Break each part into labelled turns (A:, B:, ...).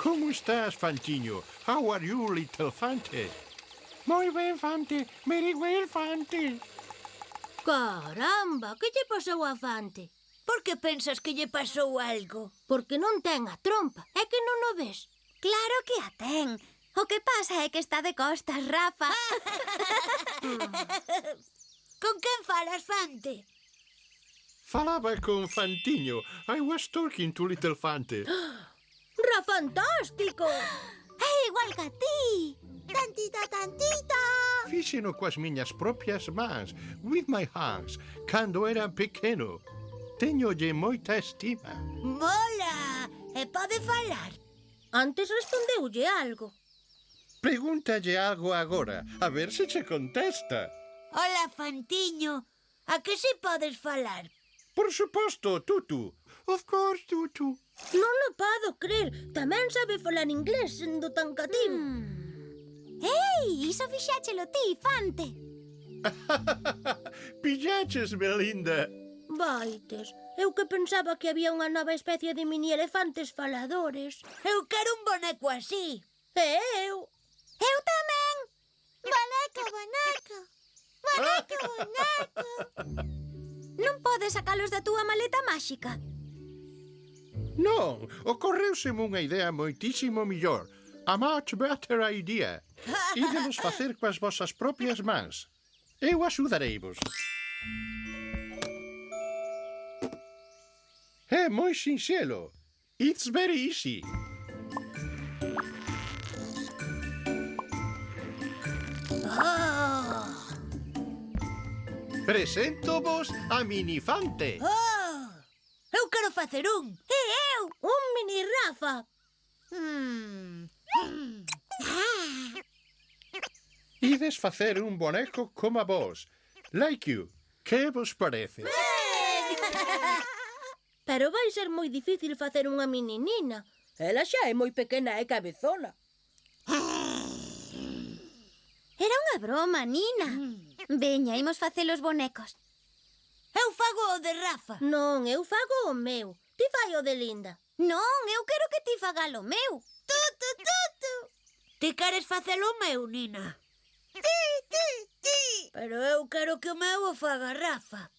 A: Como estás, Fantiño? How are you, little Fante?
B: Moi ben, Fante. Very well, Fante.
C: Caramba, que lle pasou a Fante?
D: Por que pensas que lle pasou algo?
C: Porque non ten a trompa, é que non o ves?
E: Claro que a ten. O que pasa é que está de costas, Rafa.
D: Con quen falas, Fante?
A: Falaba con Fantiño. I was talking to little Fante.
C: Ra fantástico!
E: É igual que a ti.
D: Tantita, tantita.
A: Fíxeno coas miñas propias mans, with my hands, cando era pequeno. Téñolle moita estima.
D: Mola! E pode falar?
C: Antes respondeulle algo.
A: Pregúntalle algo agora, a ver se che contesta.
D: Hola, Fantiño. A que si podes falar?
A: Por suposto, Tutu.
B: Of course, Tutu.
C: Non o podo crer. Tamén sabe falar inglés, sendo tan cativo.
E: Ei, iso fixáchelo ti, Fante.
A: Pillaches, Belinda.
C: Vaites, eu que pensaba que había unha nova especie de mini elefantes faladores.
D: Eu quero un boneco así.
C: E eu?
E: Eu tamén.
D: Boneco, boneco. Boneco, boneco.
E: Non podes sacalos da túa maleta máxica.
A: Non, ocorreuseme unha idea moitísimo millor. A much better idea. Ídelos facer coas vosas propias mans. Eu axudareivos. É moi sinxelo. It's very easy. Presento-vos a Minifante.
D: Oh! Eu quero facer un.
E: E eu.
C: Un mini Rafa.
A: Ides facer un boneco como a vos. Like you. Que vos parece?
C: Pero vai ser moi difícil facer unha meninina. Ela xa é moi pequena e cabezona.
E: Era unha broma, Nina. Veña, imos facer os bonecos.
D: Eu fago o de Rafa.
C: Non, eu fago o meu. Ti fai o de Linda.
E: Non, eu quero que ti fagas o meu.
D: Tutu, tutu. Ti queres facelo o meu, Nina? Ti. Pero eu quero que o meu o faga Rafa.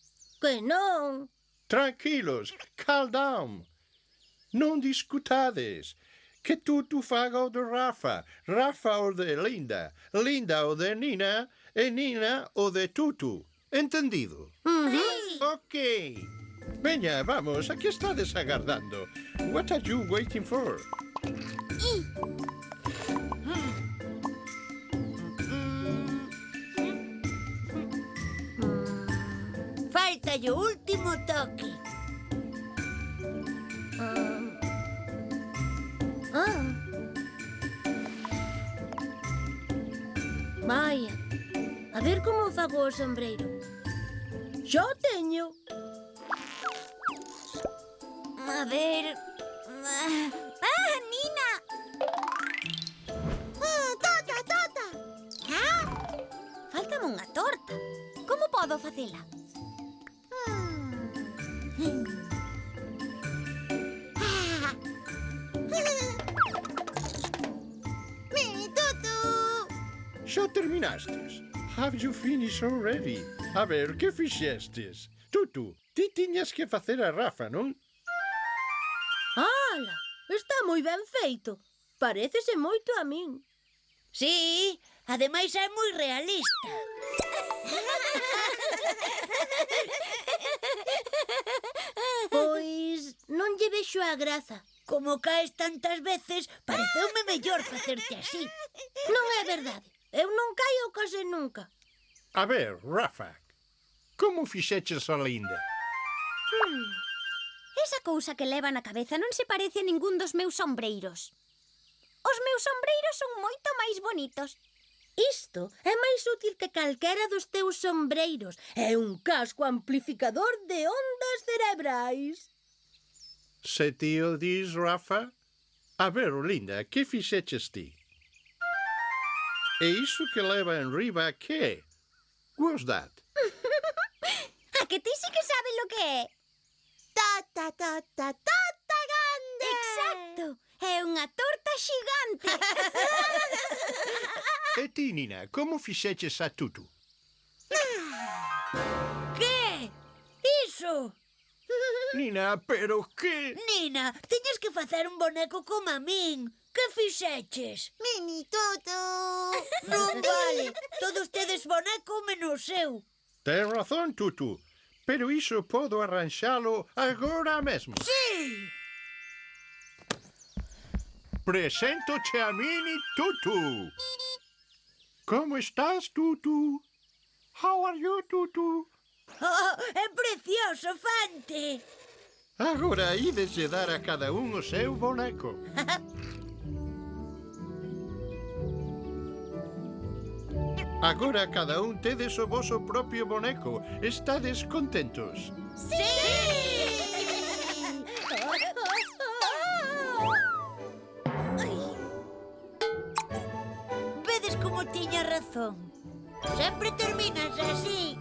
C: Que non.
A: Tranquilos, calm down. Non discutades. Que Tutu faga o de Rafa, Rafa o de Linda, Linda o de Nina e Nina o de Tutu. Entendido?
D: Sí.
A: Ok. Veña, vamos, aquí estades agardando. What are you waiting for?
D: Falta o último toque.
C: Vaya, a ver como fago o sombreiro. Xa o teño.
E: A ver... Nina!
D: Tota.
E: Faltame unha torta. Como podo facela?
D: Mini Tutu.
A: Xa terminastes? Have you finished already? A ver, que fixestes? Tutu, ti tiñas que facer a Rafa, non?
C: Ala, está moi ben feito. Parécese moito a min.
D: Sí, ademais é moi realista.
C: Pois non lle vexo a graza.
D: Como caes tantas veces, pareceume mellor facerte así.
C: Non é verdade. Eu non caio case nunca.
A: A ver, Rafa, como fixeches a Linda?
E: Esa cousa que leva na cabeza non se parece a ningún dos meus sombreiros. Os meus sombreiros son moito máis bonitos.
C: Isto é máis útil que calquera dos teus sombreiros. É un casco amplificador de ondas cerebrais.
A: Se ti o dis, Rafa? A ver, Linda, que fixeches ti? E iso que leva en riba, que? What's that?
E: A que ti sí que sabes lo que é?
D: Tota grande.
E: Exacto. É un unha torta xigante.
A: E ti, Nina, como fixeches a Tutu?
D: Que? Iso?
A: Nina, pero que...
D: Nina, tiñes que facer un boneco como a min. Que fixeches?
E: Mini Tutu.
D: Non vale. Todos tedes boneco menos eu.
A: Ten razón, Tutu. Pero iso podo arranxalo agora mesmo.
D: Sí!
A: Preséntoche a Mini Tutu. Como estás, Tutu? How are you, Tutu?
D: Oh, é precioso, Fante.
A: Agora ides de dar a cada un o seu boneco. Agora cada un tedes o voso propio boneco. Estades contentos?
D: Vedes como tiña razón. Sempre terminas así.